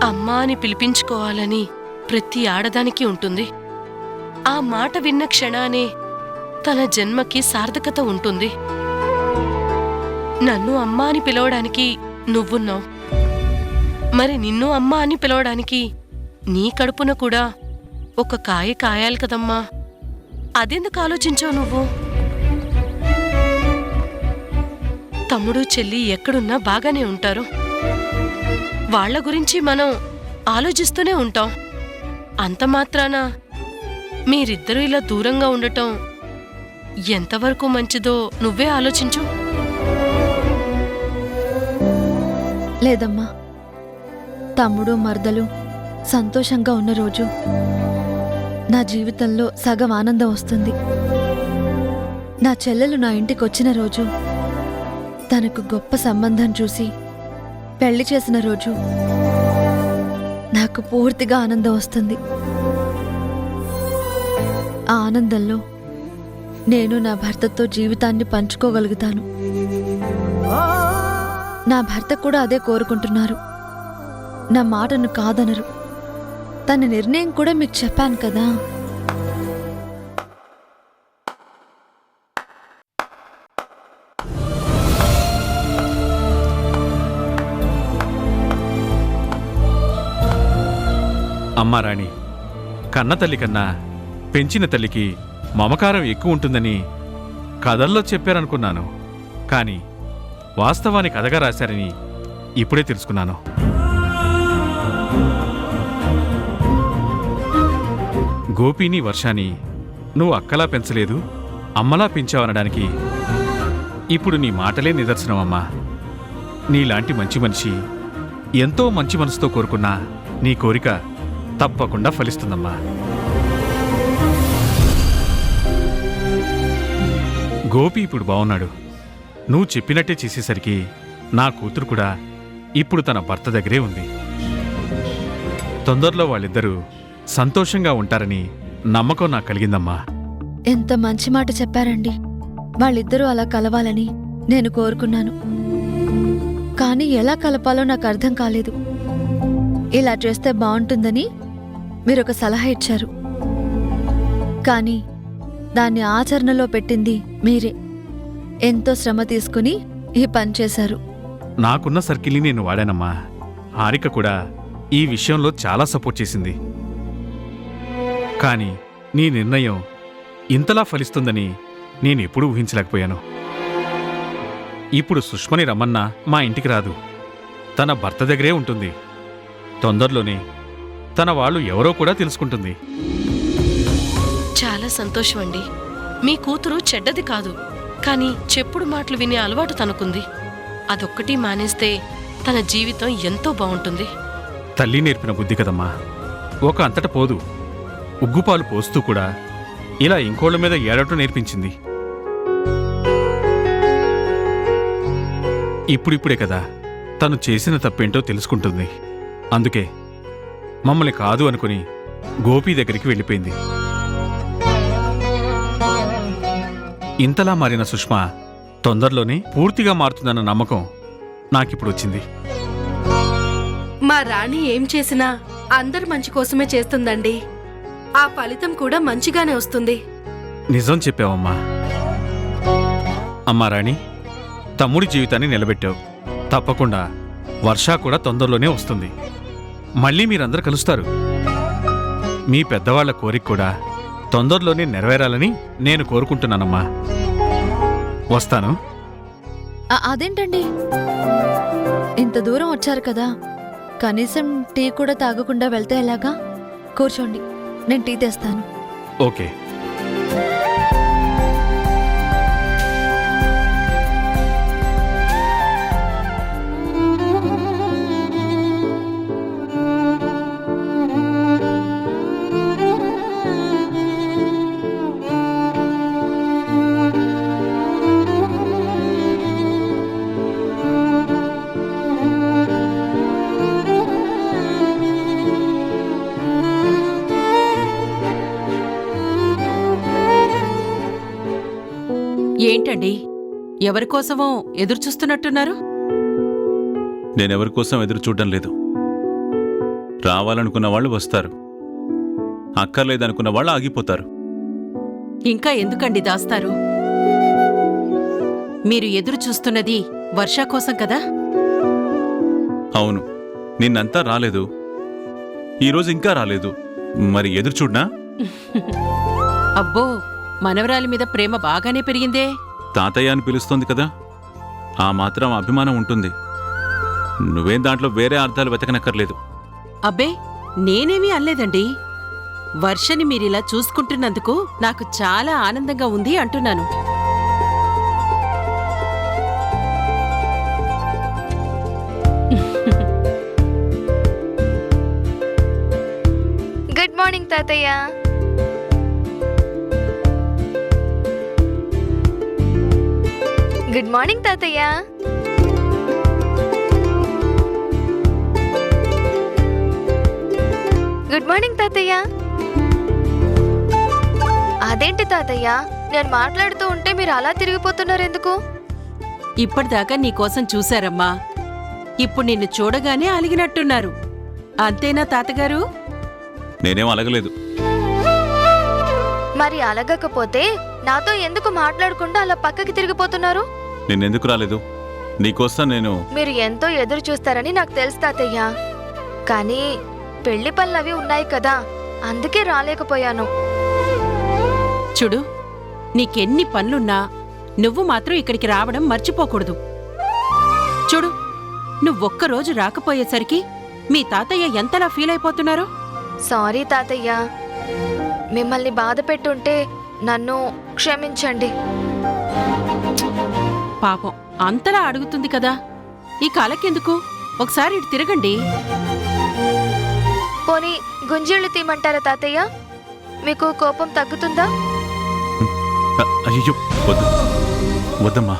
అమ్మా అని పిలిపించుకోవాలని ప్రతి ఆడదానికి ఉంటుంది. ఆ మాట విన్న క్షణానే తన జన్మకి సార్థకత ఉంటుంది. నన్ను అమ్మా అని పిలవడానికి నువ్వున్నావు, మరి నిన్ను అమ్మా అని పిలవడానికి నీ కడుపున కూడా ఒక కాయ కాయాలి కదమ్మా. అదెందుకు ఆలోచించావు నువ్వు? తమ్ముడు చెల్లి ఎక్కడున్నా బాగానే ఉంటారు. వాళ్ల గురించి మనం ఆలోచిస్తూనే ఉంటాం. అంత మాత్రాన మీరిద్దరూ ఇలా దూరంగా ఉండటం ఎంతవరకు మంచిదో నువ్వే ఆలోచించు. లేదమ్మా, తమ్ముడు మరదలు సంతోషంగా ఉన్న రోజు నా జీవితంలో సగం ఆనందం వస్తుంది. నా చెల్లెలు నా ఇంటికి వచ్చిన రోజు, తనకు గొప్ప సంబంధం చూసి పెళ్లి చేసిన రోజు నాకు పూర్తిగా ఆనందం వస్తుంది. ఆ ఆనందంలో నేను నా భర్తతో జీవితాన్ని పంచుకోగలుగుతాను. నా భర్త కూడా అదే కోరుకుంటున్నారు. నా మాటను కాదనరు. తన నిర్ణయం కూడా మీకు చెప్పాను కదా. అమ్మా రాణి, కన్న తల్లి కన్నా పెంచిన తల్లికి మమకారం ఎక్కువ ఉంటుందని కథల్లో చెప్పారనుకున్నాను. కానీ వాస్తవానికి కథగా రాశారని ఇప్పుడే తెలుసుకున్నాను. గోపీని వర్షాని నువ్వు అక్కలా పెంచలేదు, అమ్మలా పెంచావనడానికి ఇప్పుడు నీ మాటలే నిదర్శనమమ్మా. నీలాంటి మంచి మనిషి ఎంతో మంచి మనసుతో కోరుకున్నా నీ కోరిక తప్పకుండా ఫలిస్తుందమ్మా. గోపి ఇప్పుడు బావున్నాడు. నువ్వు చెప్పినట్టే చేసేసరికి నా కూతురు కూడా ఇప్పుడు తన భర్త దగ్గరే ఉంది. తొందరలో వాళ్ళిద్దరూ సంతోషంగా ఉంటారని నమ్మకం నాకు కలిగిందమ్మా. ఎంత మంచి మాట చెప్పారండి. వాళ్ళిద్దరూ అలా కలవాలని నేను కోరుకున్నాను. కానీ ఎలా కలపాలో నాకు అర్థం కాలేదు. ఇలా చేస్తే బావుంటుందని మీరొక సలహా ఇచ్చారు. కానీ దాన్ని ఆచరణలో పెట్టింది మీరే. ఎంతో శ్రమ తీసుకుని ఈ పని చేశారు. నాకున్న సర్కిల్ని నేను వాడానమ్మా. హారిక కూడా ఈ విషయంలో చాలా సపోర్ట్ చేసింది. కానీ నీ నిర్ణయం ఇంతలా ఫలిస్తుందని నేనెప్పుడూ ఊహించలేకపోయాను. ఇప్పుడు సుష్మని రమ్మన్నా మా ఇంటికి రాదు. తన భర్త దగ్గరే ఉంటుంది. తొందరలోనే తన వాళ్ళు ఎవరో కూడా తెలుసుకుంటుంది. చాలా సంతోషం అండి. మీ కూతురు చెడ్డది కాదు, కానీ చెప్పుడు మాటలు వినే అలవాటు తనకుంది. అదొక్కటి మానేస్తే తన జీవితం ఎంతో బాగుంటుంది. తల్లి నేర్పిన బుద్ధి కదమ్మా. ఒక అంతట పోదు. ఉగ్గుపాలు పోస్తూ కూడా ఇలా ఇంకోళ్ళ మీద ఏడటం నేర్పించింది. ఇప్పుడిప్పుడే కదా తను చేసిన తప్పేంటో తెలుసుకుంటుంది. అందుకే మమ్మల్ని కాదు అనుకుని గోపి దగ్గరికి వెళ్ళిపోయింది. ఇంతలా మారిన సుష్మా తొందరలోనే పూర్తిగా మారుతుందన్న నమ్మకం నాకిప్పుడు వచ్చింది. మా రాణి ఏం చేసినా అందరి మంచి కోసమే చేస్తుందండి. ఆ ఫలితం కూడా మంచిగానే వస్తుంది. నిజం చెప్పావమ్మా. అమ్మా రాణి, తమ్ముడి జీవితాన్ని నిలబెట్టావు. తప్పకుండా వర్ష కూడా తొందరలోనే వస్తుంది. మళ్ళీ మీరందరూ కలుస్తారు. మీ పెద్దవాళ్ల కోరిక కూడా తొందరలోనే నెరవేరాలని నేను కోరుకుంటున్నానమ్మా. వస్తాను. అదేంటండి, ఇంత దూరం వచ్చారు కదా, కనీసం టీ కూడా తాగకుండా వెళ్తే ఎలాగా? కూర్చోండి, నేను టీ తెస్తాను. ఓకే. ఎవరికోసమో ఎదురుచూస్తున్నట్టున్నారు? నేనెవరి కోసం ఎదురు చూడడం లేదు. రావాలనుకున్న వాళ్ళు వస్తారు, అక్కర్లేదనుకున్న వాళ్ళు ఆగిపోతారు. ఇంకా ఎందుకండి దాస్తారు? మీరు ఎదురు చూస్తున్నది వర్ష కోసం కదా? అవును, నిన్నంతా రాలేదు, ఈరోజు ఇంకా రాలేదు, మరి ఎదురు చూడ్నా? అబ్బో, మనవరాలి మీద ప్రేమ బాగానే పెరిగిందే. తాతయ్య అని పిలుస్తోంది కదా, ఆ మాత్రం అభిమానం ఉంటుంది. నువ్వేం దాంట్లో వేరే అర్థాలు వెతకనక్కర్లేదు. అబ్బే, నేనేమీ అనలేదండి. వర్షని మీరిలా చూసుకుంటున్నందుకు నాకు చాలా ఆనందంగా ఉంది అంటున్నాను. గుడ్ మార్నింగ్ తాతయ్య. గుడ్ మార్నింగ్ తాతయ్య. గుడ్ మార్నింగ్ తాతయ్య. అదేంటి తాతయ్య, నేను మాట్లాడుతూ ఉంటే మీరు అలా తిరిగిపోతున్నారు ఎందుకు? ఇప్పటిదాకా నీకోసం చూశారమ్మా, ఇప్పుడు నిన్ను చూడగానే అలిగినట్టున్నారు. అంతేనా తాతగారు? నేనేం అలగలేదు. మరి అలగకపోతే నాతో ఎందుకు మాట్లాడకుండా అలా పక్కకి తిరిగిపోతున్నారు? నిన్నెందుకు రాలేదు? నీకోసం నేను... మీరు ఎంతో ఎదురు చూస్తారని నాకు తెలుసు తాతయ్య, కానీ పెళ్లి పనులవి ఉన్నాయి కదా, అందుకే రాలేకపోయాను. చూడు, నీకెన్ని పనులున్నా నువ్వు మాత్రం ఇక్కడికి రావడం మర్చిపోకూడదు. చూడు, నువ్వొక్కరోజు రాకపోయేసరికి మీ తాతయ్య ఎంతలా ఫీల్ అయిపోతున్నారో. సారీ తాతయ్య, మిమ్మల్ని బాధ పెట్టుంటే నన్ను క్షమించండి. పాపం అంతలా అడుగుతుంది కదా, ఈ కాలకెందుకు, ఒకసారి ఇటు తిరగండి. పోనీ గుంజీళ్లు తీయమంటారా తాతయ్య? మీకు కోపం తగ్గుతుందా? అయ్యో, వద్దు, వద్దమ్మా.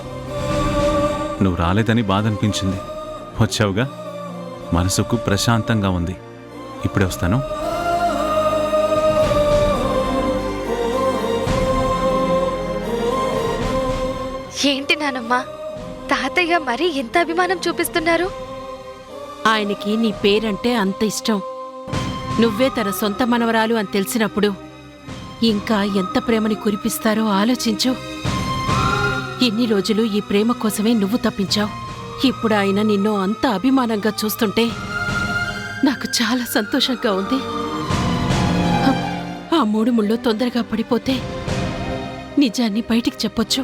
నువ్వు రాలేదని బాధ అనిపించింది, వచ్చావుగా, మనసుకు ప్రశాంతంగా ఉంది. ఇప్పుడే వస్తాను. ఏంటి నానమ్మా, తాతయ్య మరీ ఎంత అభిమానం చూపిస్తున్నారు? ఆయనకి నీ పేరంటే అంత ఇష్టం. నువ్వే తన సొంత మనవరాలు అని తెలిసినప్పుడు ఇంకా ఎంత ప్రేమని కురిపిస్తారో ఆలోచించు. ఇన్ని రోజులు ఈ ప్రేమ కోసమే నువ్వు తప్పించావు. ఇప్పుడు ఆయన నిన్ను అంత అభిమానంగా చూస్తుంటే నాకు చాలా సంతోషంగా ఉంది. ఆ మూడు ముళ్ళు తొందరగా పడిపోతే నిజాన్ని బయటికి చెప్పొచ్చు.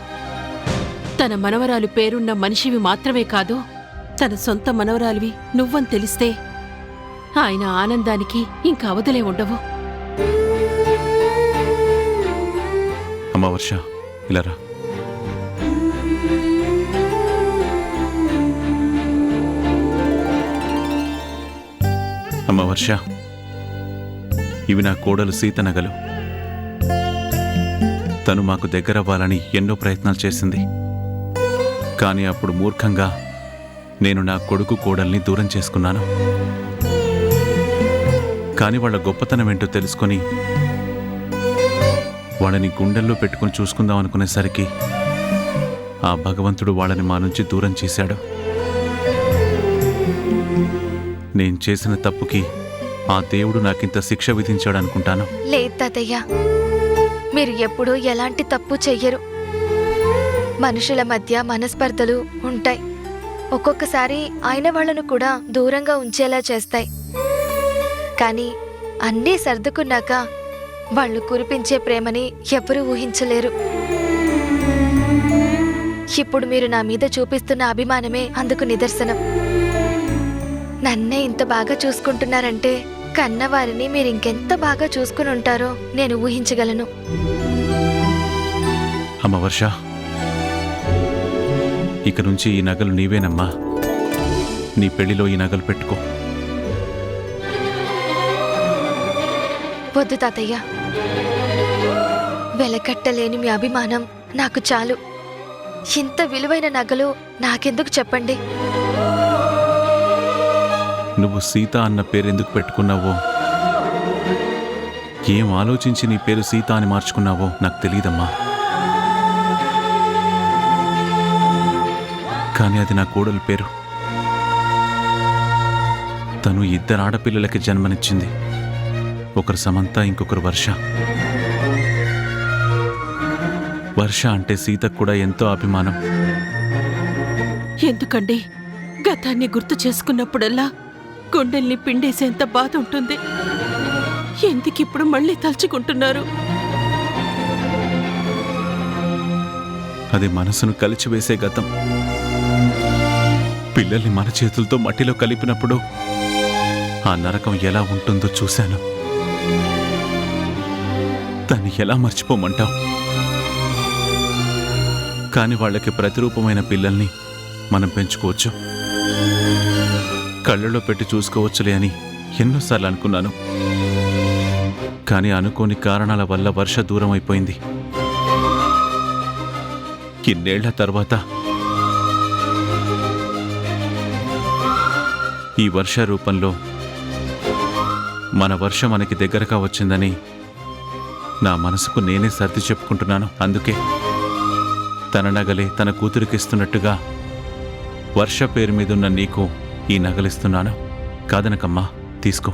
తన మనవరాలు పేరున్న మనిషివి మాత్రమే కాదు, తన సొంత మనవరాలివి నువ్వని తెలిస్తే ఆయన ఆనందానికి ఇంకా అవధులే ఉండవు. అమ్మా వర్ష, ఇలా రా. అమ్మా వర్ష, ఇవి నా కోడలు సీత నగలు. తను మాకు దగ్గరవ్వాలని ఎన్నో ప్రయత్నాలు చేసింది, కానీ అప్పుడు మూర్ఖంగా నేను నా కొడుకు కోడల్ని దూరం చేసుకున్నాను. కానీ వాళ్ళ గొప్పతనం ఏంటో తెలుసుకొని వాళ్ళని గుండెల్లో పెట్టుకుని చూసుకుందాం అనుకునేసరికి ఆ భగవంతుడు వాళ్ళని మా నుంచి దూరం చేశాడు. నేను చేసిన తప్పుకి ఆ దేవుడు నాకింత శిక్ష విధించాడు అనుకుంటాను. లేదు తాతయ్య, మీరు ఎప్పుడూ ఎలాంటి తప్పు చెయ్యరు. మనుషుల మధ్య మనస్పర్ధలు ఉంటాయి, ఒక్కొక్కసారి అయిన వాళ్లను కూడా దూరంగా ఉంచేలా చేస్తాయి. కానీ అన్నీ సర్దుకున్నాక వాళ్ళు కురిపించే ప్రేమని ఎవ్వరూ ఊహించలేరు. ఇప్పుడు మీరు నా మీద చూపిస్తున్న అభిమానమే అందుకు నిదర్శనం. నన్నే ఇంత బాగా చూసుకుంటున్నారంటే కన్నవారిని మీరు ఇంకెంత బాగా చూసుకుని ఉంటారో నేను ఊహించగలను. అమ్మ వర్ష, ఇక నుంచి ఈ నగలు నీవేనమ్మా. నీ పెళ్లిలో ఈ నగలు పెట్టుకో. వద్దు తాతయ్య, వెలకట్టలేని మీ అభిమానం నాకు చాలు. ఇంత విలువైన నగలు నాకెందుకు చెప్పండి? నువ్వు సీత అన్న పేరు ఎందుకు పెట్టుకున్నావో, ఏం ఆలోచించి నీ పేరు సీత అని మార్చుకున్నావో నాకు తెలియదమ్మా. కానీ అది నా కోడలి పేరు. తను 2 ఆడపిల్లలకి జన్మనిచ్చింది. ఒకరు సమంత, ఇంకొకరు వర్ష. వర్ష అంటే సీతకు కూడా ఎంతో అభిమానం. ఎందుకండి గతాన్ని గుర్తు చేసుకున్నప్పుడల్లా గుండెల్ని పిండేసేంత బాధ ఉంటుంది. ఎందుకిప్పుడు మళ్ళీ తలుచుకుంటున్నారు? అది మనసును కలిచివేసే గతం. పిల్లల్ని మన చేతులతో మట్టిలో కలిపినప్పుడు ఆ నరకం ఎలా ఉంటుందో చూశాను. దాన్ని ఎలా మర్చిపోమంటావు? కాని వాళ్ళకి ప్రతిరూపమైన పిల్లల్ని మనం పెంచుకోవచ్చు, కళ్ళలో పెట్టి చూసుకోవచ్చులే అని ఎన్నోసార్లు అనుకున్నాను. కానీ అనుకోని కారణాల వల్ల వర్ష దూరం అయిపోయింది. ఇన్నేళ్ల తర్వాత ఈ వర్ష రూపంలో మన వర్ష మనకి దగ్గరగా వచ్చిందని నా మనసుకు నేనే సర్ది చెప్పుకుంటున్నాను. అందుకే తన నగలే తన కూతురికిస్తున్నట్టుగా వర్ష పేరు మీదున్న నీకు ఈ నగలిస్తున్నాను. కాదనకమ్మా, తీసుకో.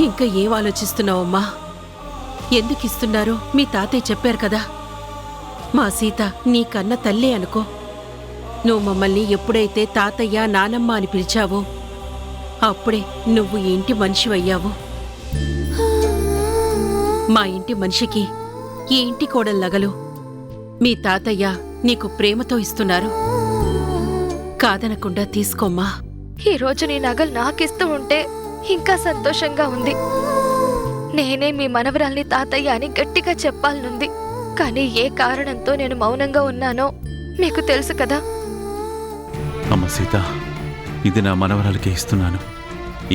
ఇంకా ఏం ఆలోచిస్తున్నావమ్మా? ఎందుకిస్తున్నారో మీ తాతయ్య చెప్పారు కదా. మా సీత నీ కన్న తల్లే అనుకో. నువ్వు మమ్మల్ని ఎప్పుడైతే తాతయ్య, నానమ్మ అని పిలిచావో అప్పుడే నువ్వు ఈ ఇంటి మనిషివయ్యావు. మా ఇంటి మనిషికి ఈ ఇంటి కోడలు నగలు మీ తాతయ్య నీకు ప్రేమతో ఇస్తున్నారు. కాదనకుండా తీసుకోమ్మా. ఈ రోజు నీ నగలు నాకిస్తూ ఉంటే ఇంకా సంతోషంగా ఉంది. నేనే మీ మనవరాల్ని తాతయ్య అని గట్టిగా చెప్పాలనుంది. కానీ ఏ కారణంతో నేను మౌనంగా ఉన్నానో మీకు తెలుసు కదా. అమ్మ సీత, ఇది నా మనవరాలకే ఇస్తున్నాను.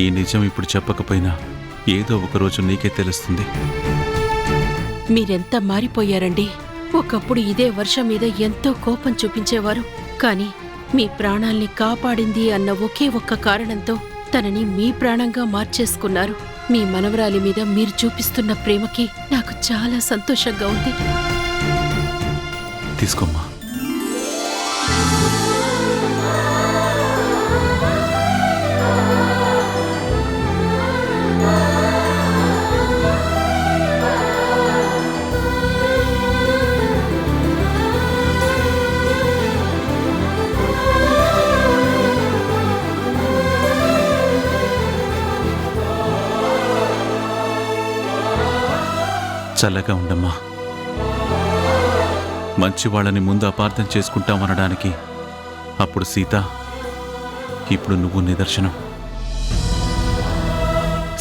ఈ నిజం ఇప్పుడు చెప్పకపోయినా ఏదో ఒకరోజు నీకే తెలుస్తుంది. మీరెంత మారిపోయారండి. ఒకప్పుడు ఇదే వర్షం మీద ఎంతో కోపం చూపించేవారు. కాని మీ ప్రాణాల్ని కాపాడింది అన్న ఒకే ఒక్క కారణంతో తనని మీ ప్రాణంగా మార్చేసుకున్నారు. మీ మనవరాలి మీద మీరు చూపిస్తున్న ప్రేమకి నాకు చాలా సంతోషంగా ఉంది. తీసుకోమ్మా. చల్లగా ఉండమ్మా. మంచి వాళ్ళని ముందు అపార్థం చేసుకుంటామనడానికి అప్పుడు సీత, ఇప్పుడు నువ్వు నిదర్శనం.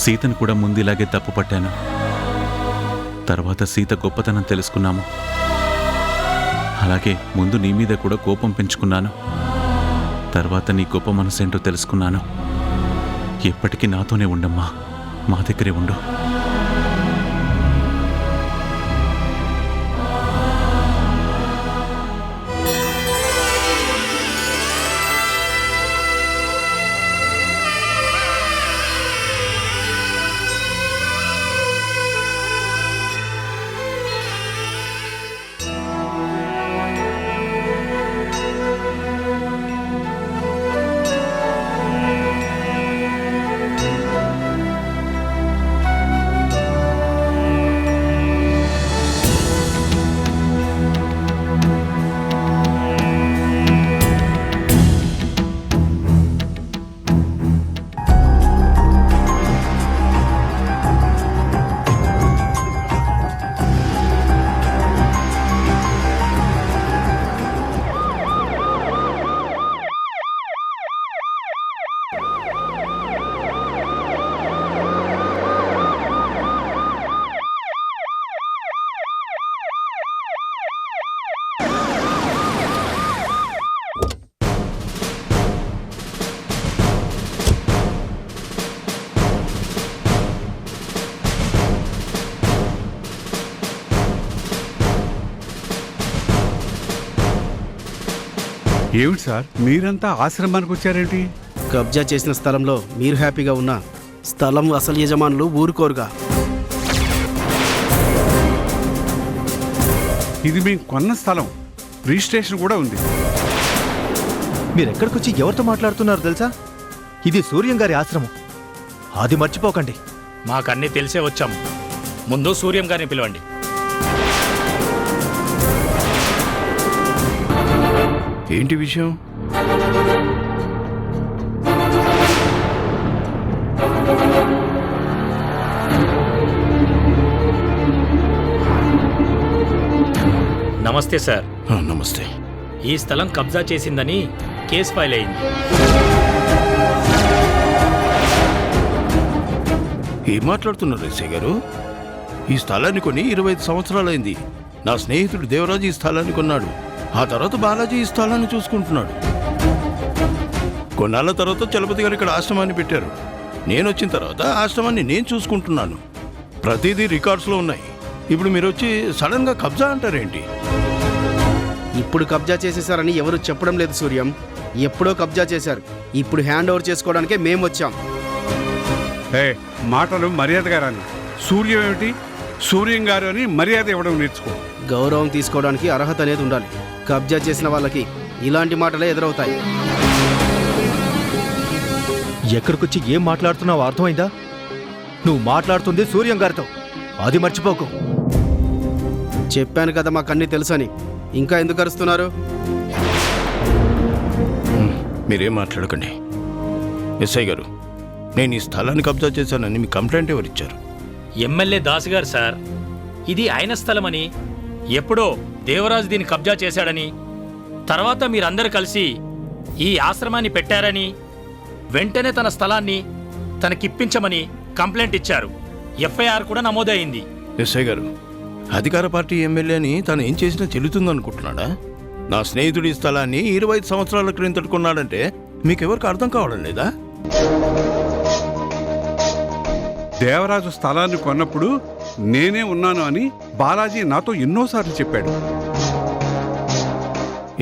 సీతను కూడా ముందు ఇలాగే తప్పుపట్టాను. తర్వాత సీత గొప్పతనం తెలుసుకున్నాము. అలాగే ముందు నీ మీద కూడా కోపం పెంచుకున్నాను. తర్వాత నీ గొప్ప మనసేంటో తెలుసుకున్నాను. ఎప్పటికీ నాతోనే ఉండమ్మా, మా దగ్గరే ఉండు. ఏమిటి సార్, మీరంతా ఆశ్రమానికి వచ్చారేంటి? కబ్జా చేసిన స్థలంలో మీరు హ్యాపీగా ఉన్నా స్థలం అసలు యజమానులు ఊరుకోరుగా. ఇది మేము కొన్న స్థలం, రిజిస్ట్రేషన్ కూడా ఉంది. మీరు ఎక్కడికొచ్చి ఎవరితో మాట్లాడుతున్నారు తెలుసా? ఇది సూర్యం గారి ఆశ్రమం, అది మర్చిపోకండి. మాకన్నీ తెలిసే వచ్చాం. ముందు సూర్యం గారిని పిలవండి. ఏంటి విషయం? నమస్తే సార్. నమస్తే. ఈ స్థలం కబ్జా చేసిందని కేసు ఫైల్ అయింది. ఏం మాట్లాడుతున్నారు ఎస్ఐ గారు? ఈ స్థలాన్ని కొని 25 సంవత్సరాలైంది. నా స్నేహితుడు దేవరాజు ఈ స్థలాన్ని కొన్నాడు. ఆ తర్వాత బాలాజీ ఈ స్థలాన్ని చూసుకుంటున్నాడు. కొన్నాళ్ళ తర్వాత చలపతి గారు ఇక్కడ ఆశ్రమాన్ని పెట్టారు. నేను వచ్చిన తర్వాత ఆశ్రమాన్ని నేను చూసుకుంటున్నాను. ప్రతిదీ రికార్డ్స్లో ఉన్నాయి. ఇప్పుడు మీరు వచ్చి సడన్గా కబ్జా అంటారేంటి? ఇప్పుడు కబ్జా చేసేసారని ఎవరు చెప్పడం లేదు సూర్యం. ఎప్పుడో కబ్జా చేశారు. ఇప్పుడు హ్యాండ్ ఓవర్ చేసుకోవడానికే మేము వచ్చాం. మాటలు మర్యాదగా రాని. సూర్యం ఏమిటి, సూర్యం గారు అని మర్యాద ఇవ్వడం నేర్చుకో. గౌరవం తీసుకోవడానికి అర్హత అనేది ఉండాలి. కబ్జా చేసిన వాళ్ళకి ఇలాంటి మాటలే ఎదురవుతాయి. ఎక్కడికొచ్చి ఏం మాట్లాడుతున్నావు అర్థమైందా? నువ్వు మాట్లాడుతుంది సూర్యం గారితో, అది మర్చిపోకు. చెప్పాను కదా మాకన్నీ తెలుసని. ఇంకా ఎందుకు అరుస్తున్నారు? మీరేం మాట్లాడకండి. ఎస్ఐ గారు, నేను ఈ స్థలాన్ని కబ్జా చేశానని మీ కంప్లైంట్ ఎవరిచ్చారు? ఎమ్మెల్యే దాసు గారు సార్. ఇది ఆయన స్థలమని, ఎప్పుడో దేవరాజు దీన్ని కబ్జా చేశాడని, తర్వాత మీరందరూ కలిసి ఈ ఆశ్రమాన్ని పెట్టారని, వెంటనే తన స్థలాన్ని తనకిప్పించమని కంప్లైంట్ ఇచ్చారు. ఎఫ్ఐఆర్ కూడా నమోదైంది. ఎస్ఐ గారు, అధికార పార్టీ ఎమ్మెల్యే అని తను ఏం చేసినా చెల్లుతుందనుకుంటున్నాడా? నా స్నేహితుడి స్థలాన్ని 25 సంవత్సరాల క్రితం కొన్నాడంటే మీకెవరికి అర్థం కావడం లేదా? దేవరాజు స్థలాన్ని కొన్నప్పుడు నేనే ఉన్నాను అని బాలాజీ నాతో ఎన్నోసార్లు చెప్పాడు.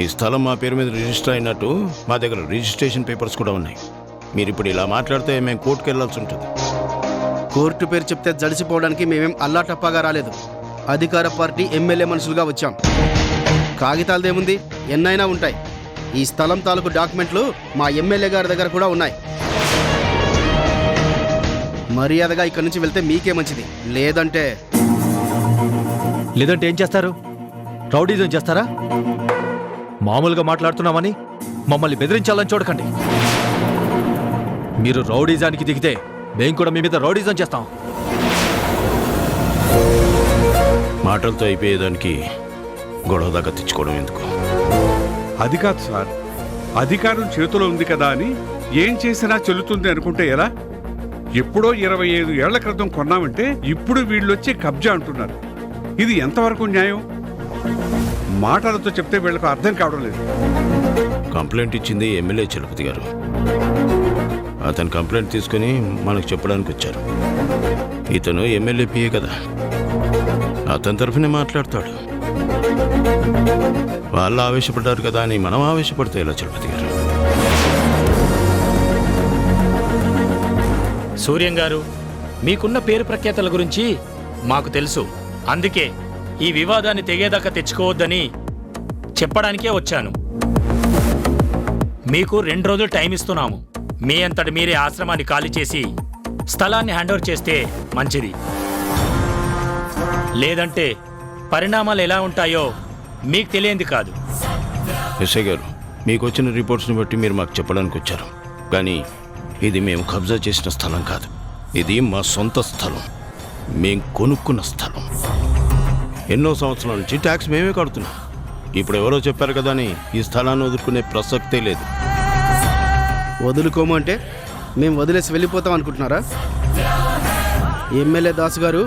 ఈ స్థలం మా పేరు మీద రిజిస్టర్ అయినట్టు మా దగ్గర రిజిస్ట్రేషన్ పేపర్స్ కూడా ఉన్నాయి. మీరు ఇప్పుడు ఇలా మాట్లాడితే మేము కోర్టుకు వెళ్లాల్సి ఉంటుంది. కోర్టు పేరు చెప్తే జడిసిపోవడానికి మేమేం అల్లాటప్పాగా రాలేదు. అధికార పార్టీ ఎమ్మెల్యే మనుషులుగా వచ్చాం. కాగితాలదేముంది, ఎన్నైనా ఉంటాయి. ఈ స్థలం తాలూకు డాక్యుమెంట్లు మా ఎమ్మెల్యే గారి దగ్గర కూడా ఉన్నాయి. మర్యాదగా ఇక్కడి నుంచి వెళ్తే మీకే మంచిది. లేదంటే ఏం చేస్తారు? రౌడీజం చేస్తారా? మామూలుగా మాట్లాడుతున్నామని మమ్మల్ని బెదిరించాలని చూడకండి. మీరు రౌడీజానికి దిగితే మేము కూడా మీ మీద రౌడీజం చేస్తాం. మాటలతో అయిపోయేదానికి గొడవ దాకా తెచ్చుకోవడం ఎందుకు? అది కాదు సార్, అధికారం చేతిలో ఉంది కదా అని ఏం చేసినా చెల్లుతుంది అనుకుంటే ఎలా? ఎప్పుడో 25 ఏళ్ల క్రితం కొన్నామంటే ఇప్పుడు వీళ్ళొచ్చి కబ్జా అంటున్నారు. ఇది ఎంతవరకు న్యాయం? మాటలతో చెప్తే వీళ్ళకు అర్థం కావడం లేదు. కంప్లైంట్ ఇచ్చింది ఎమ్మెల్యే చలపతి గారు. అతను కంప్లైంట్ తీసుకుని మనకు చెప్పడానికి వచ్చారు. ఇతను ఎమ్మెల్యే పిఏ కదా, అతని తరఫునే మాట్లాడతాడు. వాళ్ళు ఆవేశపడ్డారు కదా అని మనం ఆవేశపడితే ఇలా చలపతి గారు? సూర్యం గారు, మీకున్న పేరు ప్రఖ్యాతల గురించి మాకు తెలుసు. అందుకే ఈ వివాదాన్ని తెగేదాకా తెచ్చుకోవద్దని చెప్పడానికే వచ్చాను. మీకు 2 రోజులు టైం ఇస్తున్నాము. మీ అంతటి మీరే ఆశ్రమాన్ని ఖాళీ చేసి స్థలాన్ని హ్యాండోవర్ చేస్తే మంచిది. లేదంటే పరిణామాలు ఎలా ఉంటాయో మీకు తెలియంది కాదు. ఎస్ఐ గారు, మీకు వచ్చిన రిపోర్ట్స్ని బట్టి మీరు మాకు చెప్పడానికి వచ్చారు. కానీ ఇది మేము కబ్జా చేసిన స్థలం కాదు. ఇది మా సొంత స్థలం, మేం కొనుక్కున్న స్థలం. ఎన్నో సంవత్సరాల నుంచి ట్యాక్స్ మేమే కడుతున్నాం. ఇప్పుడు ఎవరో చెప్పారు కదా అని ఈ స్థలాన్ని వదులుకునే ప్రసక్తే లేదు. వదులుకోము అంటే మేము వదిలేసి వెళ్ళిపోతాం అనుకుంటున్నారా? ఎమ్మెల్యే దాసు గారు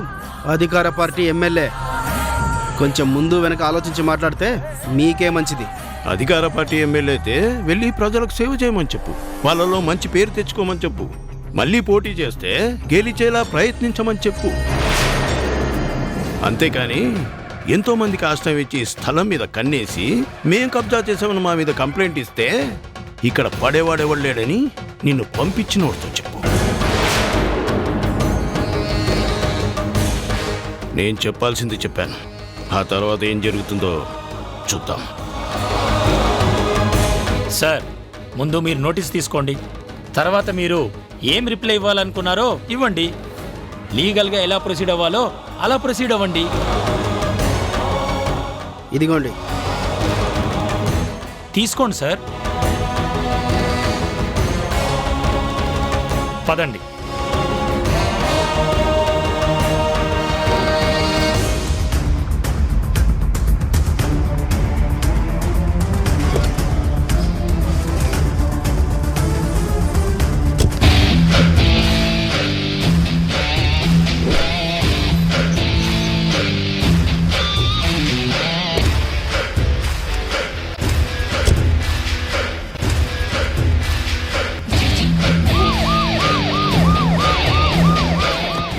అధికార పార్టీ ఎమ్మెల్యే. కొంచెం ముందు వెనక ఆలోచించి మాట్లాడితే మీకే మంచిది. అధికార పార్టీ ఎమ్మెల్యే అయితే వెళ్ళి ప్రజలకు సేవ చేయమని చెప్పు, వాళ్ళలో మంచి పేరు తెచ్చుకోమని చెప్పు. మళ్ళీ పోటీ చేస్తే గెలిచేలా ప్రయత్నించమని చెప్పు. అంతేకాని ఎంతో మందికి ఆశ్రయం ఇచ్చి స్థలం మీద కన్నేసి మేం కబ్జా చేసామని మా మీద కంప్లైంట్ ఇస్తే ఇక్కడ పడేవాడేవాళ్ళేడని నిన్ను పంపించినోడితో చెప్పు. నేను చెప్పాల్సింది చెప్పాను. ఆ తర్వాత ఏం జరుగుతుందో చూద్దాం. సార్, ముందు మీరు నోటీస్ తీసుకోండి. తర్వాత మీరు ఏం రిప్లై ఇవ్వాలనుకున్నారో ఇవ్వండి. లీగల్గా ఎలా ప్రొసీడ్ అవ్వాలో అలా ప్రొసీడ్ అవ్వండి. ఇదిగోండి. తీసుకోండి సార్. పదండి.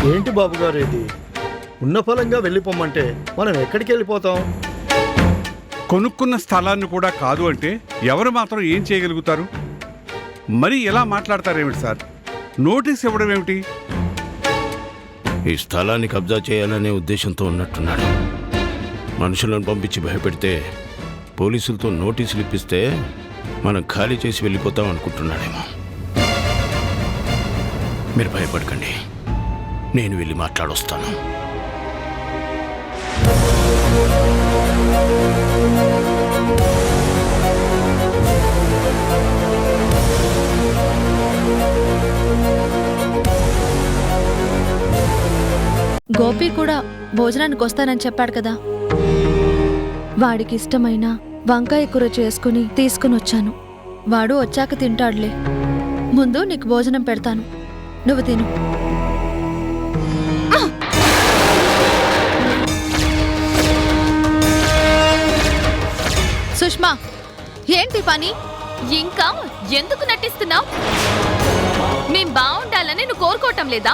ఏంటి బాబు గారు ఇది? ఉన్న ఫలంగా వెళ్ళిపోమ్మంటే మనం ఎక్కడికి వెళ్ళిపోతాం? కొనుక్కున్న స్థలాన్ని కూడా కాదు అంటే ఎవరు మాత్రం ఏం చేయగలుగుతారు? మరి ఎలా మాట్లాడతారేమిటి సార్? నోటీస్ ఇవ్వడం ఏమిటి? ఈ స్థలాన్ని కబ్జా చేయాలనే ఉద్దేశంతో ఉన్నట్టున్నాడు. మనుషులను పంపించి భయపెడితే, పోలీసులతో నోటీసులు ఇప్పిస్తే మనం ఖాళీ చేసి వెళ్ళిపోతాం అనుకుంటున్నాడేమో. మీరు భయపడకండి, నేను వెళ్ళి మాట్లాడొస్తాను. గోపి కూడా భోజనానికి వస్తానని చెప్పాడు కదా, వాడికి ఇష్టమైన వంకాయ కూర చేసుకుని తీసుకుని వచ్చాను. వాడు వచ్చాక తింటాడులే. ముందు నీకు భోజనం పెడతాను, నువ్వు తిను. సుష్మా, ఏంటి పని? ఇంకా ఎందుకు నటిస్తున్నావు? మేం బాగుండాలని నువ్వు కోరుకోవటం లేదా?